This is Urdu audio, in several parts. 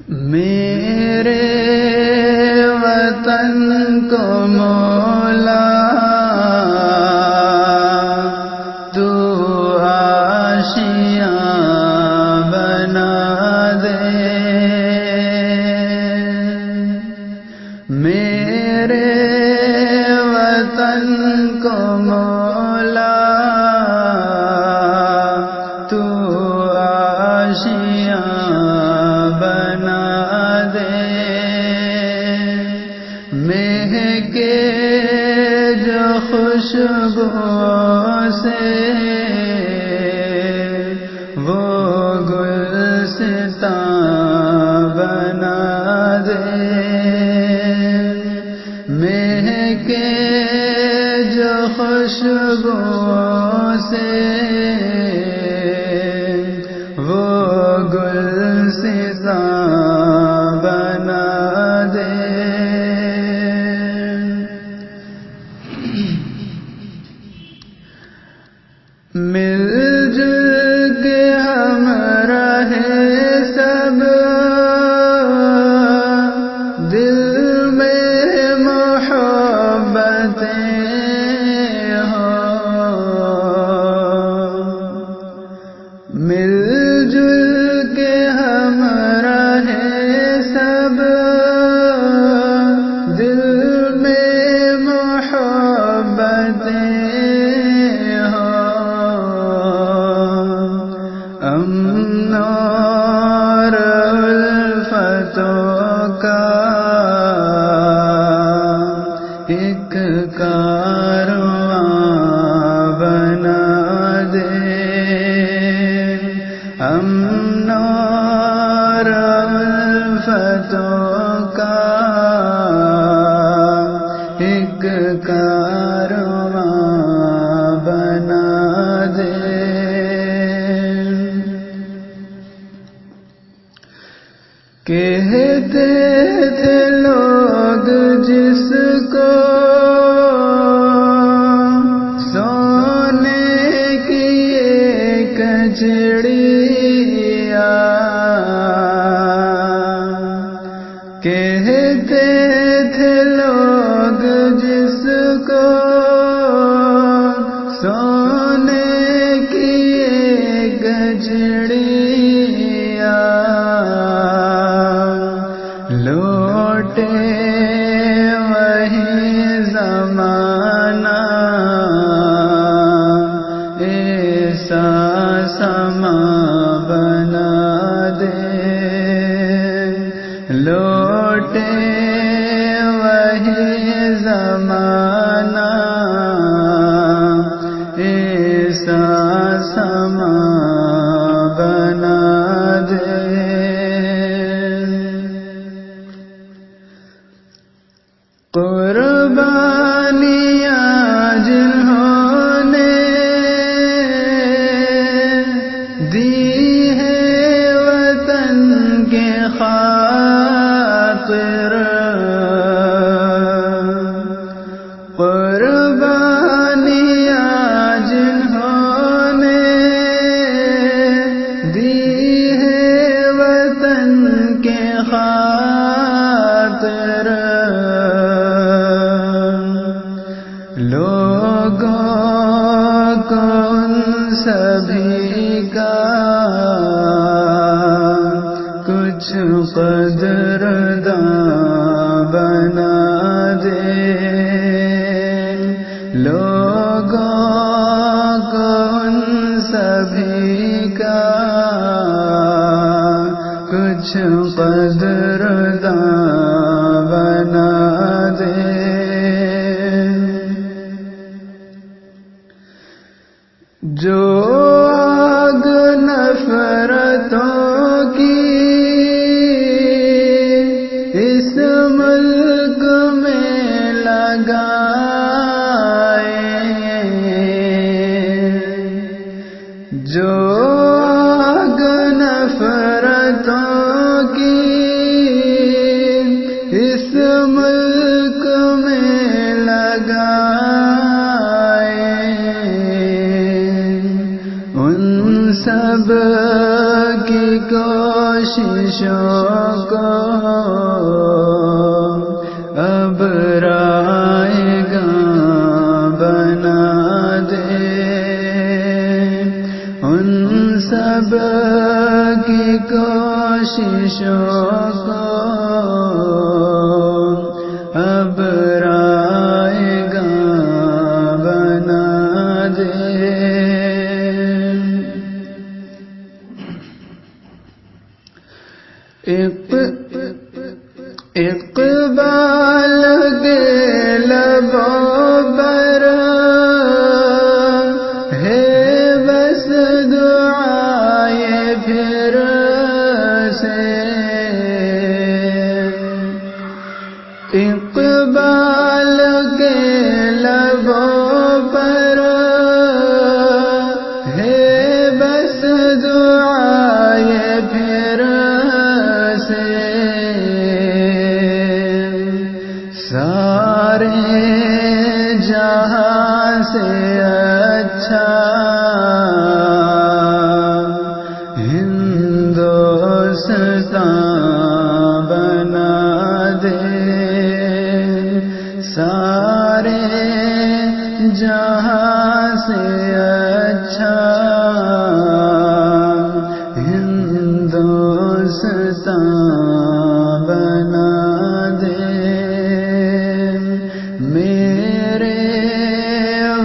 میرے وطن کو مولا تو آشیاں بنا دے، میرے وطن کو مولا تو آشیاں بنا دے، مہکے جو خوشبو سے وہ گلستان بنا دے، مہکے جو خوشبو سے وہ گلستان بنا دے۔ مل جل کے ہم رہے سب، دل میں محبتیں ہوں، مل جل کے ہم رہے سب، دل میں محبتیں امن اور الفتوں کا ایک کارواں بنا دے، امن اور الفتوں کا ایک کارواں بنا دے۔ کہتے تھے لوگ جس کو سونے کی ایک چڑیا، کہتے تھے لوگ جس کو سونے کی ایک چڑیا، لوٹے وہی زمانہ ایسا سما بنا دے، لوٹے وہی زمانہ ایسا سما بنا دے۔ قربانیاں جنہوں نے دی ہے وطن کے خاطر، قربانیاں جنہوں نے دی ہے وطن کے خاطر، لوگوں کو ان سبھی کا کچھ قدرداں بنا دے، لوگوں کو ان سبھی کا کچھ قدرداں بنا دے۔ جو آگ نفرتوں کی اس ملک میں لگائے، جو آگ نفرتوں کی کوششوں کو اب رائے گاں بنا دے، ان سب کی کوششوں کو اب رائے گاں بنا دے۔ اقبال کے لبوں پر ہے بس دعائے پھر سے، اقبال کے لبوں پر ہے بس دعائے پھر سے، سارے جہاں سے اچھا ہندوستان بنا دے، سارے جہاں سے اچھا ہندوستان بنا دے۔ میرے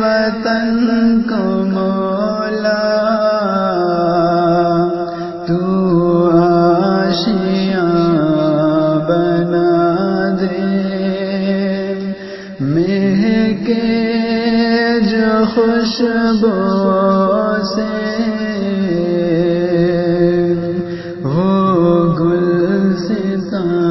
وطن کو مولا تو آشیاں بنا دے، مہکے جو خوشبو سے وہ گلستان